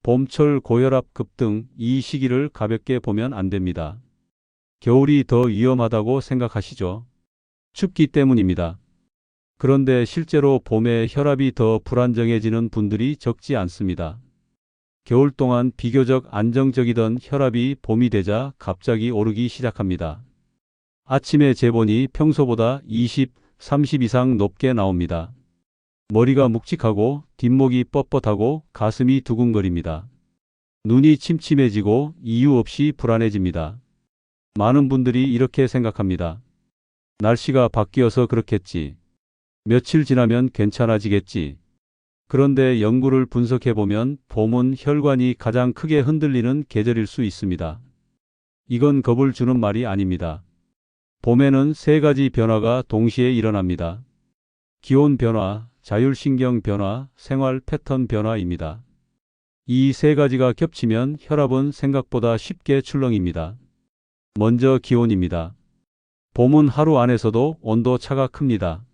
봄철 고혈압 급등 이 시기를 가볍게 보면 안 됩니다. 겨울이 더 위험하다고 생각하시죠? 춥기 때문입니다. 그런데 실제로 봄에 혈압이 더 불안정해지는 분들이 적지 않습니다. 겨울 동안 비교적 안정적이던 혈압이 봄이 되자 갑자기 오르기 시작합니다. 아침에 재보니 평소보다 20, 30 이상 높게 나옵니다. 머리가 묵직하고 뒷목이 뻣뻣하고 가슴이 두근거립니다. 눈이 침침해지고 이유 없이 불안해집니다. 많은 분들이 이렇게 생각합니다. 날씨가 바뀌어서 그렇겠지. 며칠 지나면 괜찮아지겠지. 그런데 연구를 분석해보면 봄은 혈관이 가장 크게 흔들리는 계절일 수 있습니다. 이건 겁을 주는 말이 아닙니다. 봄에는 세 가지 변화가 동시에 일어납니다. 기온 변화, 자율신경 변화, 생활 패턴 변화입니다. 이 세 가지가 겹치면 혈압은 생각보다 쉽게 출렁입니다. 먼저 기온입니다. 봄은 하루 안에서도 온도 차가 큽니다.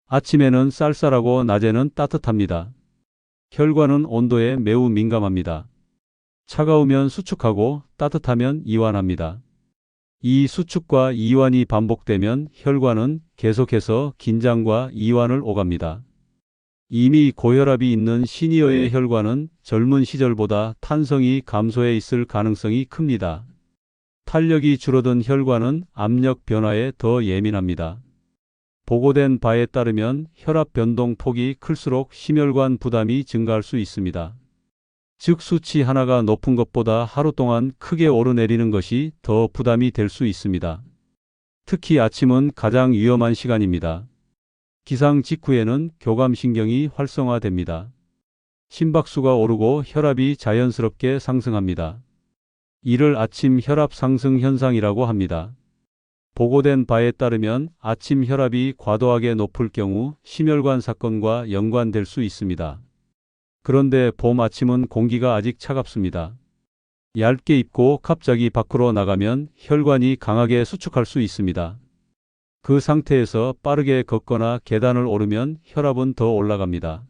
아침에는 쌀쌀하고 낮에는 따뜻합니다. 혈관은 온도에 매우 민감합니다. 차가우면 수축하고 따뜻하면 이완합니다. 이 수축과 이완이 반복되면 혈관은 계속해서 긴장과 이완을 오갑니다. 이미 고혈압이 있는 시니어의 혈관은 젊은 시절보다 탄성이 감소해 있을 가능성이 큽니다. 탄력이 줄어든 혈관은 압력 변화에 더 예민합니다. 보고된 바에 따르면 혈압 변동 폭이 클수록 심혈관 부담이 증가할 수 있습니다. 즉 수치 하나가 높은 것보다 하루 동안 크게 오르내리는 것이 더 부담이 될 수 있습니다. 특히 아침은 가장 위험한 시간입니다. 기상 직후에는 교감신경이 활성화됩니다. 심박수가 오르고 혈압이 자연스럽게 상승합니다. 이를 아침 혈압 상승 현상이라고 합니다. 보고된 바에 따르면 아침 혈압이 과도하게 높을 경우 심혈관 사건과 연관될 수 있습니다. 그런데 봄 아침은 공기가 아직 차갑습니다. 얇게 입고 갑자기 밖으로 나가면 혈관이 강하게 수축할 수 있습니다. 그 상태에서 빠르게 걷거나 계단을 오르면 혈압은 더 올라갑니다.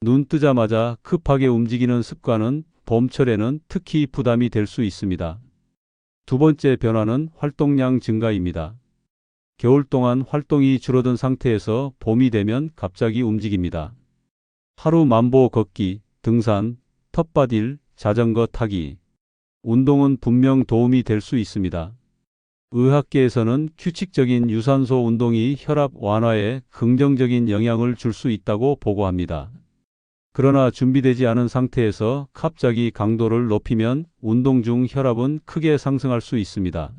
눈 뜨자마자 급하게 움직이는 습관은 봄철에는 특히 부담이 될 수 있습니다. 두 번째 변화는 활동량 증가입니다. 겨울 동안 활동이 줄어든 상태에서 봄이 되면 갑자기 움직입니다. 하루 만보 걷기, 등산, 텃밭일, 자전거 타기. 운동은 분명 도움이 될 수 있습니다. 의학계에서는 규칙적인 유산소 운동이 혈압 완화에 긍정적인 영향을 줄 수 있다고 보고합니다. 그러나 준비되지 않은 상태에서 갑자기 강도를 높이면 운동 중 혈압은 크게 상승할 수 있습니다.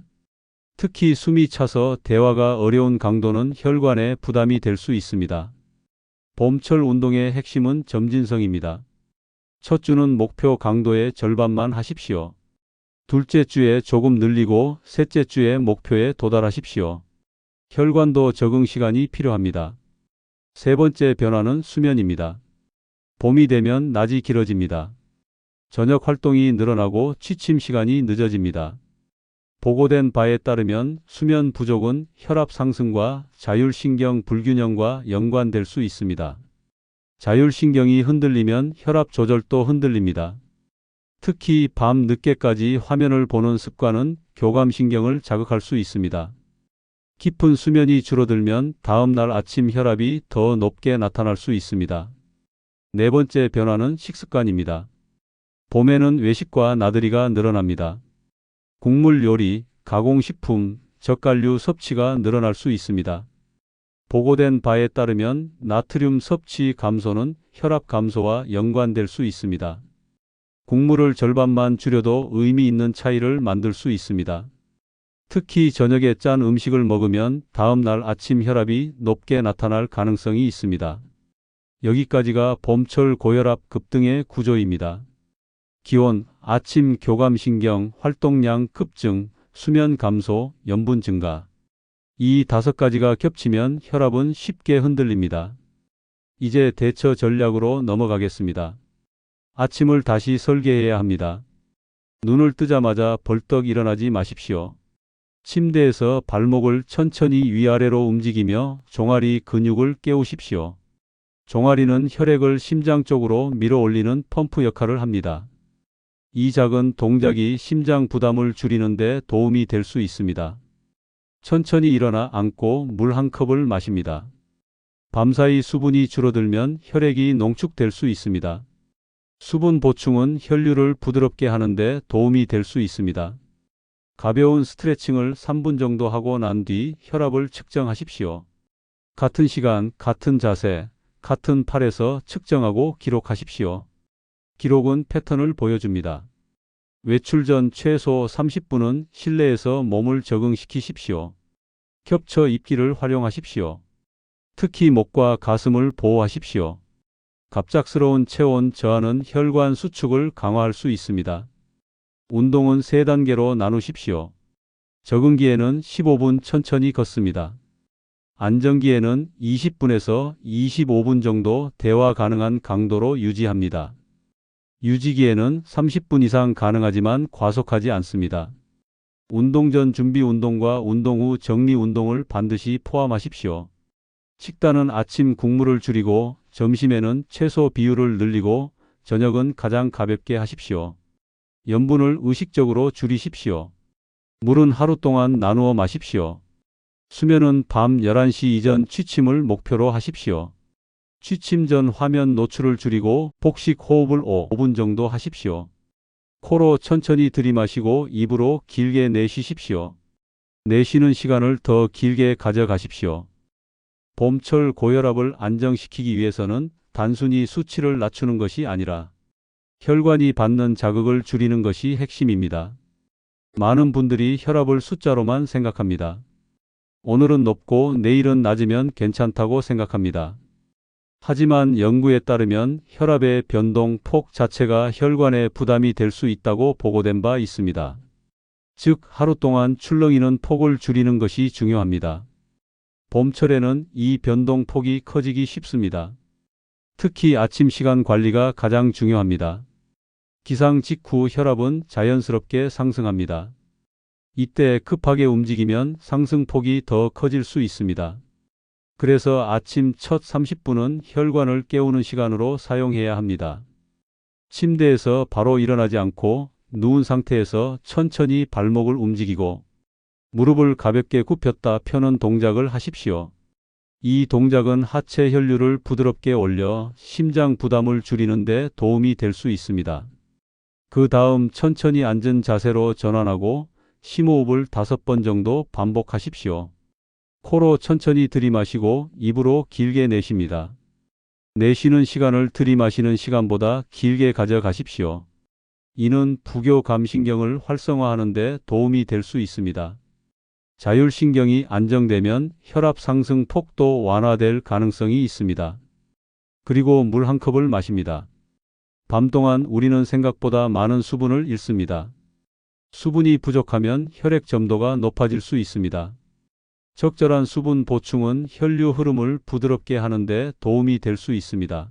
특히 숨이 차서 대화가 어려운 강도는 혈관에 부담이 될 수 있습니다. 봄철 운동의 핵심은 점진성입니다. 첫 주는 목표 강도의 절반만 하십시오. 둘째 주에 조금 늘리고 셋째 주에 목표에 도달하십시오. 혈관도 적응 시간이 필요합니다. 세 번째 변화는 수면입니다. 봄이 되면 낮이 길어집니다. 저녁 활동이 늘어나고 취침 시간이 늦어집니다. 보고된 바에 따르면 수면 부족은 혈압 상승과 자율신경 불균형과 연관될 수 있습니다. 자율신경이 흔들리면 혈압 조절도 흔들립니다. 특히 밤 늦게까지 화면을 보는 습관은 교감신경을 자극할 수 있습니다. 깊은 수면이 줄어들면 다음 날 아침 혈압이 더 높게 나타날 수 있습니다. 네 번째 변화는 식습관입니다. 봄에는 외식과 나들이가 늘어납니다. 국물 요리, 가공식품, 젓갈류 섭취가 늘어날 수 있습니다. 보고된 바에 따르면 나트륨 섭취 감소는 혈압 감소와 연관될 수 있습니다. 국물을 절반만 줄여도 의미 있는 차이를 만들 수 있습니다. 특히 저녁에 짠 음식을 먹으면 다음 날 아침 혈압이 높게 나타날 가능성이 있습니다. 여기까지가 봄철 고혈압 급등의 구조입니다. 기온, 아침 교감신경, 활동량 급증, 수면 감소, 염분 증가. 이 다섯 가지가 겹치면 혈압은 쉽게 흔들립니다. 이제 대처 전략으로 넘어가겠습니다. 아침을 다시 설계해야 합니다. 눈을 뜨자마자 벌떡 일어나지 마십시오. 침대에서 발목을 천천히 위아래로 움직이며 종아리 근육을 깨우십시오. 종아리는 혈액을 심장 쪽으로 밀어 올리는 펌프 역할을 합니다. 이 작은 동작이 심장 부담을 줄이는 데 도움이 될 수 있습니다. 천천히 일어나 앉고 물 한 컵을 마십니다. 밤사이 수분이 줄어들면 혈액이 농축될 수 있습니다. 수분 보충은 혈류를 부드럽게 하는데 도움이 될 수 있습니다. 가벼운 스트레칭을 3분 정도 하고 난 뒤 혈압을 측정하십시오. 같은 시간, 같은 자세, 같은 팔에서 측정하고 기록하십시오. 기록은 패턴을 보여줍니다. 외출 전 최소 30분은 실내에서 몸을 적응시키십시오. 겹쳐 입기를 활용하십시오. 특히 목과 가슴을 보호하십시오. 갑작스러운 체온 저하는 혈관 수축을 강화할 수 있습니다. 운동은 3단계로 나누십시오. 적응기에는 15분 천천히 걷습니다. 안정기에는 20분에서 25분 정도 대화 가능한 강도로 유지합니다. 유지기에는 30분 이상 가능하지만 과속하지 않습니다. 운동 전 준비 운동과 운동 후 정리 운동을 반드시 포함하십시오. 식단은 아침 국물을 줄이고 점심에는 채소 비율을 늘리고 저녁은 가장 가볍게 하십시오. 염분을 의식적으로 줄이십시오. 물은 하루 동안 나누어 마십시오. 수면은 밤 11시 이전 취침을 목표로 하십시오. 취침 전 화면 노출을 줄이고 복식 호흡을 5분 정도 하십시오. 코로 천천히 들이마시고 입으로 길게 내쉬십시오. 내쉬는 시간을 더 길게 가져가십시오. 봄철 고혈압을 안정시키기 위해서는 단순히 수치를 낮추는 것이 아니라 혈관이 받는 자극을 줄이는 것이 핵심입니다. 많은 분들이 혈압을 숫자로만 생각합니다. 오늘은 높고 내일은 낮으면 괜찮다고 생각합니다. 하지만 연구에 따르면 혈압의 변동 폭 자체가 혈관에 부담이 될 수 있다고 보고된 바 있습니다. 즉, 하루 동안 출렁이는 폭을 줄이는 것이 중요합니다. 봄철에는 이 변동 폭이 커지기 쉽습니다. 특히 아침 시간 관리가 가장 중요합니다. 기상 직후 혈압은 자연스럽게 상승합니다. 이때 급하게 움직이면 상승폭이 더 커질 수 있습니다. 그래서 아침 첫 30분은 혈관을 깨우는 시간으로 사용해야 합니다. 침대에서 바로 일어나지 않고 누운 상태에서 천천히 발목을 움직이고 무릎을 가볍게 굽혔다 펴는 동작을 하십시오. 이 동작은 하체 혈류를 부드럽게 올려 심장 부담을 줄이는 데 도움이 될 수 있습니다. 그 다음 천천히 앉은 자세로 전환하고 심호흡을 5번 정도 반복하십시오. 코로 천천히 들이마시고 입으로 길게 내쉽니다. 내쉬는 시간을 들이마시는 시간보다 길게 가져가십시오. 이는 부교감신경을 활성화하는 데 도움이 될 수 있습니다. 자율신경이 안정되면 혈압 상승 폭도 완화될 가능성이 있습니다. 그리고 물 한 컵을 마십니다. 밤 동안 우리는 생각보다 많은 수분을 잃습니다. 수분이 부족하면 혈액 점도가 높아질 수 있습니다. 적절한 수분 보충은 혈류 흐름을 부드럽게 하는 데 도움이 될 수 있습니다.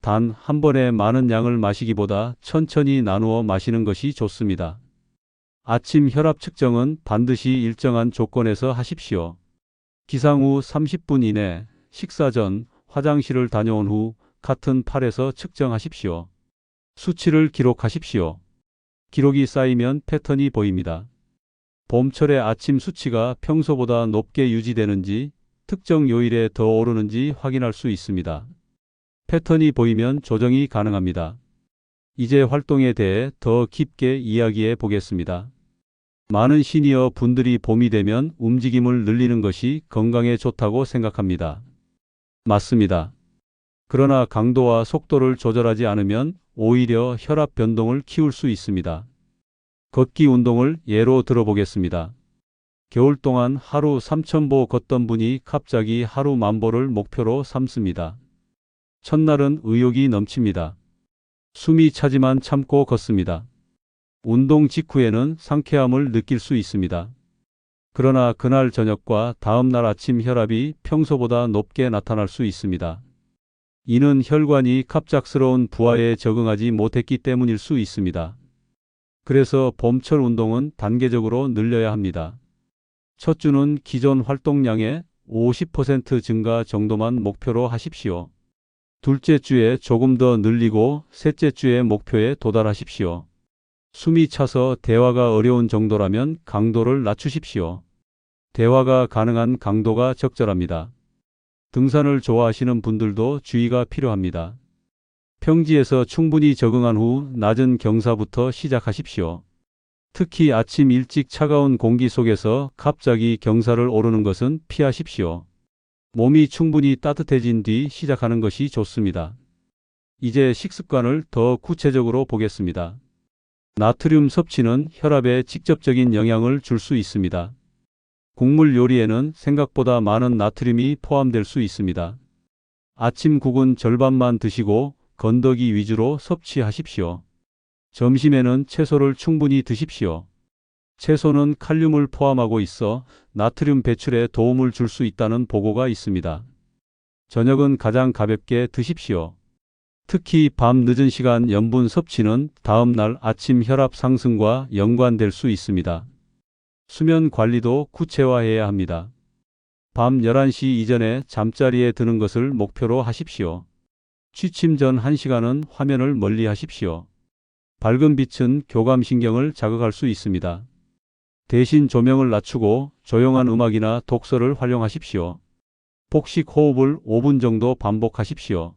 단 한 번에 많은 양을 마시기보다 천천히 나누어 마시는 것이 좋습니다. 아침 혈압 측정은 반드시 일정한 조건에서 하십시오. 기상 후 30분 이내, 식사 전, 화장실을 다녀온 후 같은 팔에서 측정하십시오. 수치를 기록하십시오. 기록이 쌓이면 패턴이 보입니다. 봄철의 아침 수치가 평소보다 높게 유지되는지 특정 요일에 더 오르는지 확인할 수 있습니다. 패턴이 보이면 조정이 가능합니다. 이제 활동에 대해 더 깊게 이야기해 보겠습니다. 많은 시니어 분들이 봄이 되면 움직임을 늘리는 것이 건강에 좋다고 생각합니다. 맞습니다. 그러나 강도와 속도를 조절하지 않으면 오히려 혈압 변동을 키울 수 있습니다. 걷기 운동을 예로 들어보겠습니다. 겨울 동안 하루 3,000보 걷던 분이 갑자기 하루 10,000보를 목표로 삼습니다. 첫날은 의욕이 넘칩니다. 숨이 차지만 참고 걷습니다. 운동 직후에는 상쾌함을 느낄 수 있습니다. 그러나 그날 저녁과 다음 날 아침 혈압이 평소보다 높게 나타날 수 있습니다. 이는 혈관이 갑작스러운 부하에 적응하지 못했기 때문일 수 있습니다. 그래서 봄철 운동은 단계적으로 늘려야 합니다. 첫 주는 기존 활동량의 50% 증가 정도만 목표로 하십시오. 둘째 주에 조금 더 늘리고 셋째 주의 목표에 도달하십시오. 숨이 차서 대화가 어려운 정도라면 강도를 낮추십시오. 대화가 가능한 강도가 적절합니다. 등산을 좋아하시는 분들도 주의가 필요합니다. 평지에서 충분히 적응한 후 낮은 경사부터 시작하십시오. 특히 아침 일찍 차가운 공기 속에서 갑자기 경사를 오르는 것은 피하십시오. 몸이 충분히 따뜻해진 뒤 시작하는 것이 좋습니다. 이제 식습관을 더 구체적으로 보겠습니다. 나트륨 섭취는 혈압에 직접적인 영향을 줄 수 있습니다. 국물 요리에는 생각보다 많은 나트륨이 포함될 수 있습니다. 아침 국은 절반만 드시고 건더기 위주로 섭취하십시오. 점심에는 채소를 충분히 드십시오. 채소는 칼륨을 포함하고 있어 나트륨 배출에 도움을 줄 수 있다는 보고가 있습니다. 저녁은 가장 가볍게 드십시오. 특히 밤 늦은 시간 염분 섭취는 다음 날 아침 혈압 상승과 연관될 수 있습니다. 수면 관리도 구체화해야 합니다. 밤 11시 이전에 잠자리에 드는 것을 목표로 하십시오. 취침 전 1시간은 화면을 멀리 하십시오. 밝은 빛은 교감신경을 자극할 수 있습니다. 대신 조명을 낮추고 조용한 음악이나 독서를 활용하십시오. 복식 호흡을 5분 정도 반복하십시오.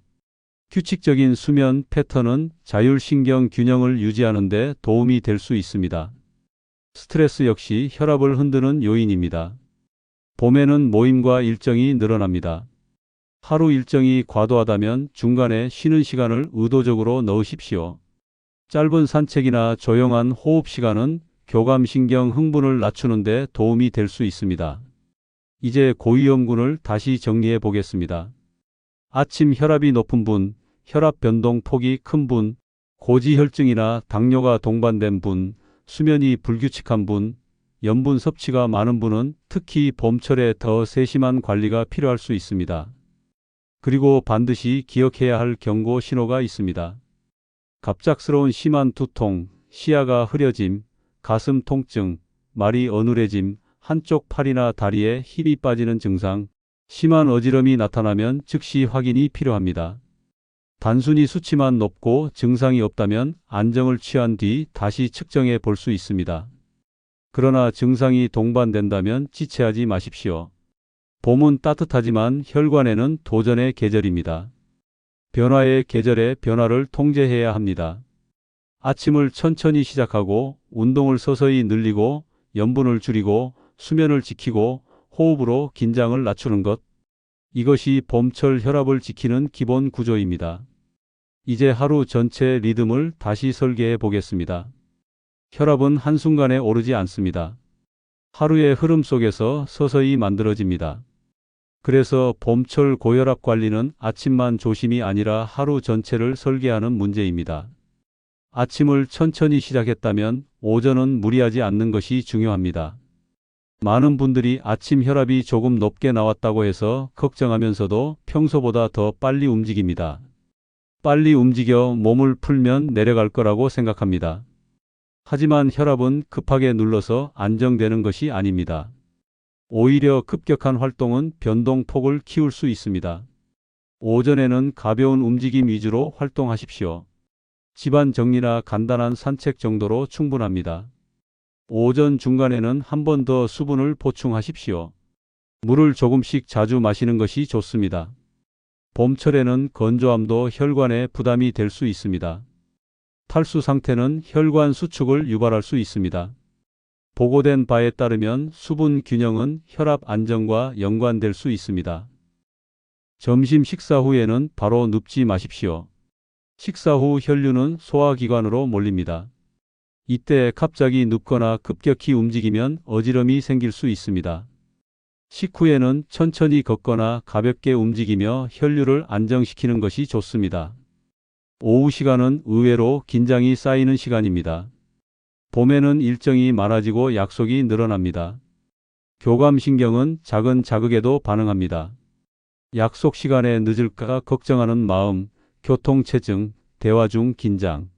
규칙적인 수면 패턴은 자율신경 균형을 유지하는 데 도움이 될 수 있습니다. 스트레스 역시 혈압을 흔드는 요인입니다. 봄에는 모임과 일정이 늘어납니다. 하루 일정이 과도하다면 중간에 쉬는 시간을 의도적으로 넣으십시오. 짧은 산책이나 조용한 호흡 시간은 교감신경 흥분을 낮추는 데 도움이 될 수 있습니다. 이제 고위험군을 다시 정리해 보겠습니다. 아침 혈압이 높은 분, 혈압 변동 폭이 큰 분, 고지혈증이나 당뇨가 동반된 분, 수면이 불규칙한 분, 염분 섭취가 많은 분은 특히 봄철에 더 세심한 관리가 필요할 수 있습니다. 그리고 반드시 기억해야 할 경고 신호가 있습니다. 갑작스러운 심한 두통, 시야가 흐려짐, 가슴 통증, 말이 어눌해짐, 한쪽 팔이나 다리에 힘이 빠지는 증상, 심한 어지럼이 나타나면 즉시 확인이 필요합니다. 단순히 수치만 높고 증상이 없다면 안정을 취한 뒤 다시 측정해 볼 수 있습니다. 그러나 증상이 동반된다면 지체하지 마십시오. 봄은 따뜻하지만 혈관에는 도전의 계절입니다. 변화의 계절에 변화를 통제해야 합니다. 아침을 천천히 시작하고 운동을 서서히 늘리고 염분을 줄이고 수면을 지키고 호흡으로 긴장을 낮추는 것. 이것이 봄철 혈압을 지키는 기본 구조입니다. 이제 하루 전체 리듬을 다시 설계해 보겠습니다. 혈압은 한순간에 오르지 않습니다. 하루의 흐름 속에서 서서히 만들어집니다. 그래서 봄철 고혈압 관리는 아침만 조심이 아니라 하루 전체를 설계하는 문제입니다. 아침을 천천히 시작했다면 오전은 무리하지 않는 것이 중요합니다. 많은 분들이 아침 혈압이 조금 높게 나왔다고 해서 걱정하면서도 평소보다 더 빨리 움직입니다. 빨리 움직여 몸을 풀면 내려갈 거라고 생각합니다. 하지만 혈압은 급하게 눌러서 안정되는 것이 아닙니다. 오히려 급격한 활동은 변동폭을 키울 수 있습니다. 오전에는 가벼운 움직임 위주로 활동하십시오. 집안 정리나 간단한 산책 정도로 충분합니다. 오전 중간에는 한 번 더 수분을 보충하십시오. 물을 조금씩 자주 마시는 것이 좋습니다. 봄철에는 건조함도 혈관에 부담이 될 수 있습니다. 탈수 상태는 혈관 수축을 유발할 수 있습니다. 보고된 바에 따르면 수분 균형은 혈압 안정과 연관될 수 있습니다. 점심 식사 후에는 바로 눕지 마십시오. 식사 후 혈류는 소화기관으로 몰립니다. 이때 갑자기 눕거나 급격히 움직이면 어지럼이 생길 수 있습니다. 식후에는 천천히 걷거나 가볍게 움직이며 혈류를 안정시키는 것이 좋습니다. 오후 시간은 의외로 긴장이 쌓이는 시간입니다. 봄에는 일정이 많아지고 약속이 늘어납니다. 교감신경은 작은 자극에도 반응합니다. 약속 시간에 늦을까 걱정하는 마음, 교통체증, 대화 중 긴장.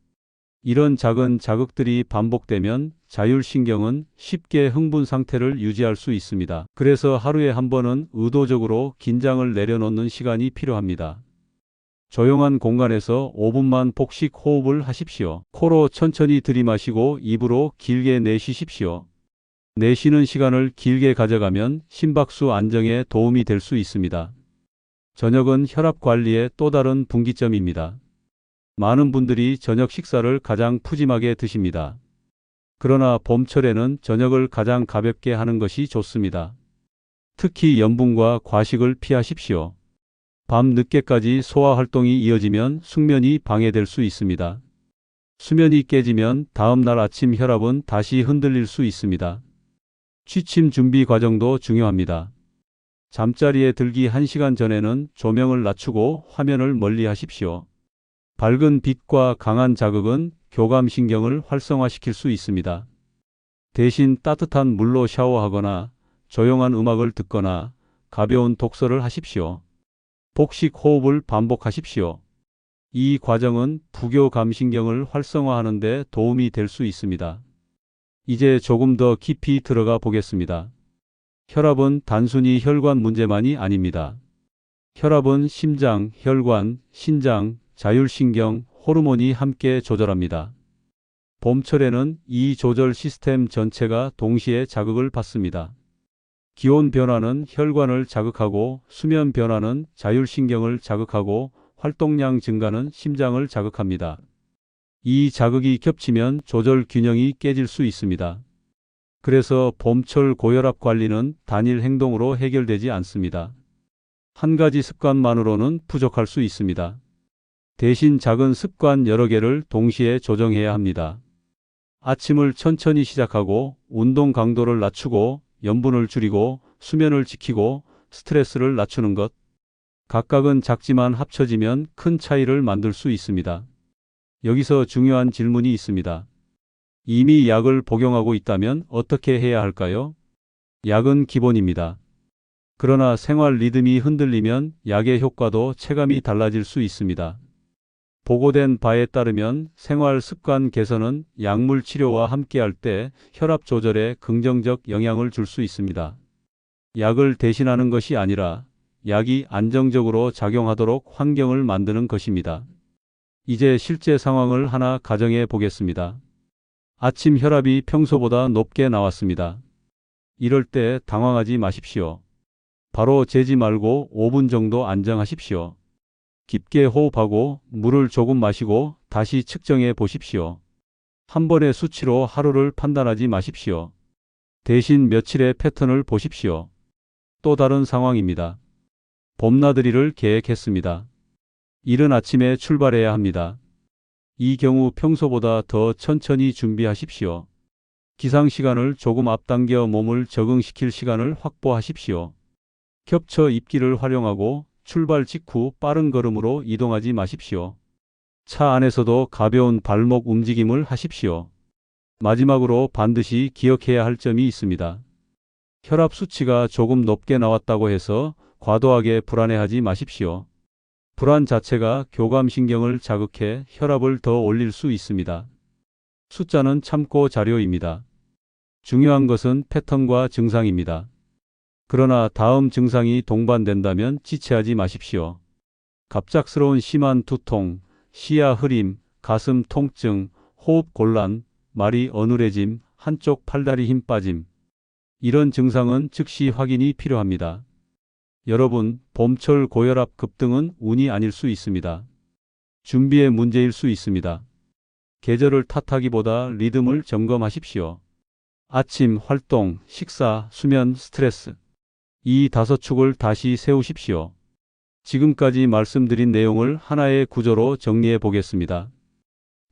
이런 작은 자극들이 반복되면 자율신경은 쉽게 흥분 상태를 유지할 수 있습니다. 그래서 하루에 한 번은 의도적으로 긴장을 내려놓는 시간이 필요합니다. 조용한 공간에서 5분만 복식 호흡을 하십시오. 코로 천천히 들이마시고 입으로 길게 내쉬십시오. 내쉬는 시간을 길게 가져가면 심박수 안정에 도움이 될 수 있습니다. 저녁은 혈압 관리의 또 다른 분기점입니다. 많은 분들이 저녁 식사를 가장 푸짐하게 드십니다. 그러나 봄철에는 저녁을 가장 가볍게 하는 것이 좋습니다. 특히 염분과 과식을 피하십시오. 밤 늦게까지 소화 활동이 이어지면 숙면이 방해될 수 있습니다. 수면이 깨지면 다음 날 아침 혈압은 다시 흔들릴 수 있습니다. 취침 준비 과정도 중요합니다. 잠자리에 들기 1시간 전에는 조명을 낮추고 화면을 멀리 하십시오. 밝은 빛과 강한 자극은 교감신경을 활성화시킬 수 있습니다. 대신 따뜻한 물로 샤워하거나 조용한 음악을 듣거나 가벼운 독서를 하십시오. 복식 호흡을 반복하십시오. 이 과정은 부교감신경을 활성화하는 데 도움이 될 수 있습니다. 이제 조금 더 깊이 들어가 보겠습니다. 혈압은 단순히 혈관 문제만이 아닙니다. 혈압은 심장, 혈관, 신장, 자율신경, 호르몬이 함께 조절합니다. 봄철에는 이 조절 시스템 전체가 동시에 자극을 받습니다. 기온 변화는 혈관을 자극하고 수면 변화는 자율신경을 자극하고 활동량 증가는 심장을 자극합니다. 이 자극이 겹치면 조절 균형이 깨질 수 있습니다. 그래서 봄철 고혈압 관리는 단일 행동으로 해결되지 않습니다. 한 가지 습관만으로는 부족할 수 있습니다. 대신 작은 습관 여러 개를 동시에 조정해야 합니다. 아침을 천천히 시작하고 운동 강도를 낮추고 염분을 줄이고 수면을 지키고 스트레스를 낮추는 것. 각각은 작지만 합쳐지면 큰 차이를 만들 수 있습니다. 여기서 중요한 질문이 있습니다. 이미 약을 복용하고 있다면 어떻게 해야 할까요? 약은 기본입니다. 그러나 생활 리듬이 흔들리면 약의 효과도 체감이 달라질 수 있습니다. 보고된 바에 따르면 생활 습관 개선은 약물 치료와 함께할 때 혈압 조절에 긍정적 영향을 줄 수 있습니다. 약을 대신하는 것이 아니라 약이 안정적으로 작용하도록 환경을 만드는 것입니다. 이제 실제 상황을 하나 가정해 보겠습니다. 아침 혈압이 평소보다 높게 나왔습니다. 이럴 때 당황하지 마십시오. 바로 재지 말고 5분 정도 안정하십시오. 깊게 호흡하고 물을 조금 마시고 다시 측정해 보십시오. 한 번의 수치로 하루를 판단하지 마십시오. 대신 며칠의 패턴을 보십시오. 또 다른 상황입니다. 봄나들이를 계획했습니다. 이른 아침에 출발해야 합니다. 이 경우 평소보다 더 천천히 준비하십시오. 기상 시간을 조금 앞당겨 몸을 적응시킬 시간을 확보하십시오. 겹쳐 입기를 활용하고 출발 직후 빠른 걸음으로 이동하지 마십시오. 차 안에서도 가벼운 발목 움직임을 하십시오. 마지막으로 반드시 기억해야 할 점이 있습니다. 혈압 수치가 조금 높게 나왔다고 해서 과도하게 불안해하지 마십시오. 불안 자체가 교감신경을 자극해 혈압을 더 올릴 수 있습니다. 숫자는 참고 자료입니다. 중요한 것은 패턴과 증상입니다. 그러나 다음 증상이 동반된다면 지체하지 마십시오. 갑작스러운 심한 두통, 시야 흐림, 가슴 통증, 호흡 곤란, 말이 어눌해짐, 한쪽 팔다리 힘 빠짐. 이런 증상은 즉시 확인이 필요합니다. 여러분, 봄철 고혈압 급등은 운이 아닐 수 있습니다. 준비의 문제일 수 있습니다. 계절을 탓하기보다 리듬을 점검하십시오. 아침, 활동, 식사, 수면, 스트레스. 이 5축을 다시 세우십시오. 지금까지 말씀드린 내용을 하나의 구조로 정리해 보겠습니다.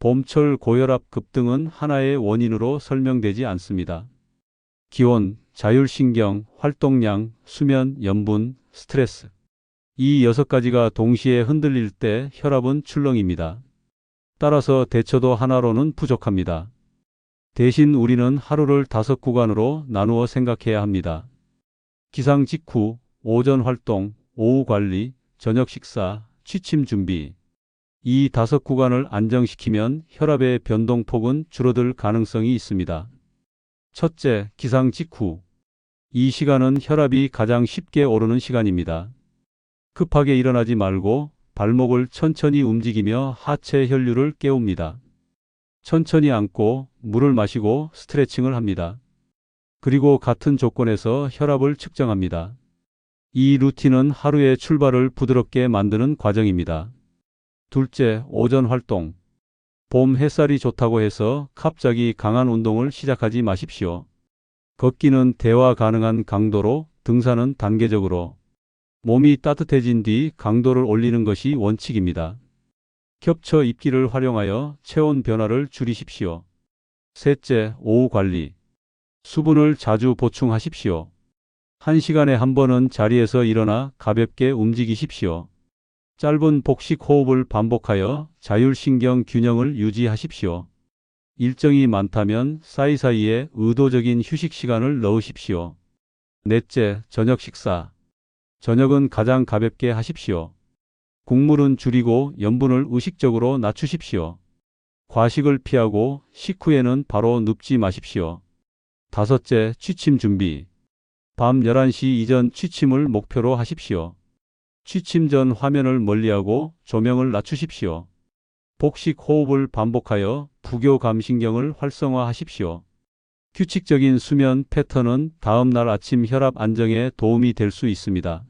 봄철 고혈압 급등은 하나의 원인으로 설명되지 않습니다. 기온, 자율신경, 활동량, 수면, 염분, 스트레스. 이 6가지가 동시에 흔들릴 때 혈압은 출렁입니다. 따라서 대처도 하나로는 부족합니다. 대신 우리는 하루를 5구간으로 나누어 생각해야 합니다. 기상 직후, 오전 활동, 오후 관리, 저녁 식사, 취침 준비. 이 5구간을 안정시키면 혈압의 변동폭은 줄어들 가능성이 있습니다. 첫째, 기상 직후. 이 시간은 혈압이 가장 쉽게 오르는 시간입니다. 급하게 일어나지 말고 발목을 천천히 움직이며 하체 혈류를 깨웁니다. 천천히 앉고 물을 마시고 스트레칭을 합니다. 그리고 같은 조건에서 혈압을 측정합니다. 이 루틴은 하루의 출발을 부드럽게 만드는 과정입니다. 둘째, 오전 활동. 봄 햇살이 좋다고 해서 갑자기 강한 운동을 시작하지 마십시오. 걷기는 대화 가능한 강도로, 등산은 단계적으로. 몸이 따뜻해진 뒤 강도를 올리는 것이 원칙입니다. 겹쳐 입기를 활용하여 체온 변화를 줄이십시오. 셋째, 오후 관리. 수분을 자주 보충하십시오. 1시간에 한 번은 자리에서 일어나 가볍게 움직이십시오. 짧은 복식 호흡을 반복하여 자율신경 균형을 유지하십시오. 일정이 많다면 사이사이에 의도적인 휴식 시간을 넣으십시오. 넷째, 저녁 식사. 저녁은 가장 가볍게 하십시오. 국물은 줄이고 염분을 의식적으로 낮추십시오. 과식을 피하고 식후에는 바로 눕지 마십시오. 다섯째, 취침 준비. 밤 11시 이전 취침을 목표로 하십시오. 취침 전 화면을 멀리하고 조명을 낮추십시오. 복식 호흡을 반복하여 부교감신경을 활성화하십시오. 규칙적인 수면 패턴은 다음 날 아침 혈압 안정에 도움이 될 수 있습니다.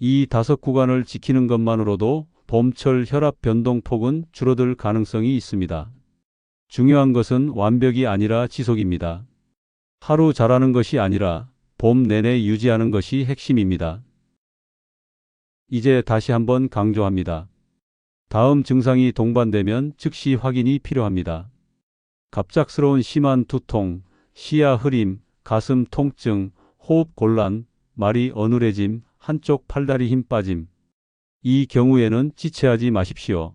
이 5구간을 지키는 것만으로도 봄철 혈압 변동폭은 줄어들 가능성이 있습니다. 중요한 것은 완벽이 아니라 지속입니다. 하루 잘하는 것이 아니라 봄 내내 유지하는 것이 핵심입니다. 이제 다시 한번 강조합니다. 다음 증상이 동반되면 즉시 확인이 필요합니다. 갑작스러운 심한 두통, 시야 흐림, 가슴 통증, 호흡 곤란, 말이 어눌해짐, 한쪽 팔다리 힘 빠짐. 이 경우에는 지체하지 마십시오.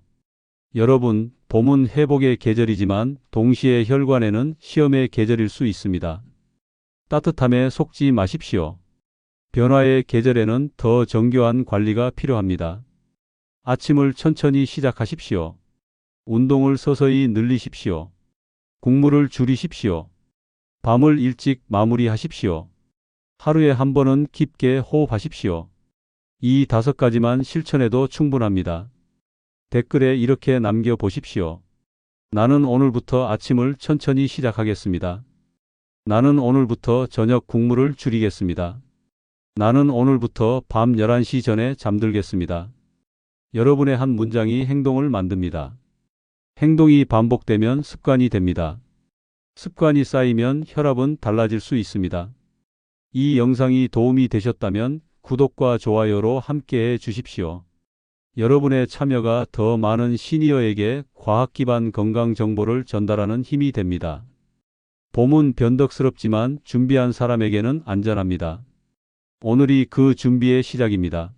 여러분, 봄은 회복의 계절이지만 동시에 혈관에는 시험의 계절일 수 있습니다. 따뜻함에 속지 마십시오. 변화의 계절에는 더 정교한 관리가 필요합니다. 아침을 천천히 시작하십시오. 운동을 서서히 늘리십시오. 국물을 줄이십시오. 밤을 일찍 마무리하십시오. 하루에 한 번은 깊게 호흡하십시오. 이 5가지만 실천해도 충분합니다. 댓글에 이렇게 남겨보십시오. 나는 오늘부터 아침을 천천히 시작하겠습니다. 나는 오늘부터 저녁 국물을 줄이겠습니다. 나는 오늘부터 밤 11시 전에 잠들겠습니다. 여러분의 한 문장이 행동을 만듭니다. 행동이 반복되면 습관이 됩니다. 습관이 쌓이면 혈압은 달라질 수 있습니다. 이 영상이 도움이 되셨다면 구독과 좋아요로 함께해 주십시오. 여러분의 참여가 더 많은 시니어에게 과학 기반 건강 정보를 전달하는 힘이 됩니다. 봄은 변덕스럽지만 준비한 사람에게는 안전합니다. 오늘이 그 준비의 시작입니다.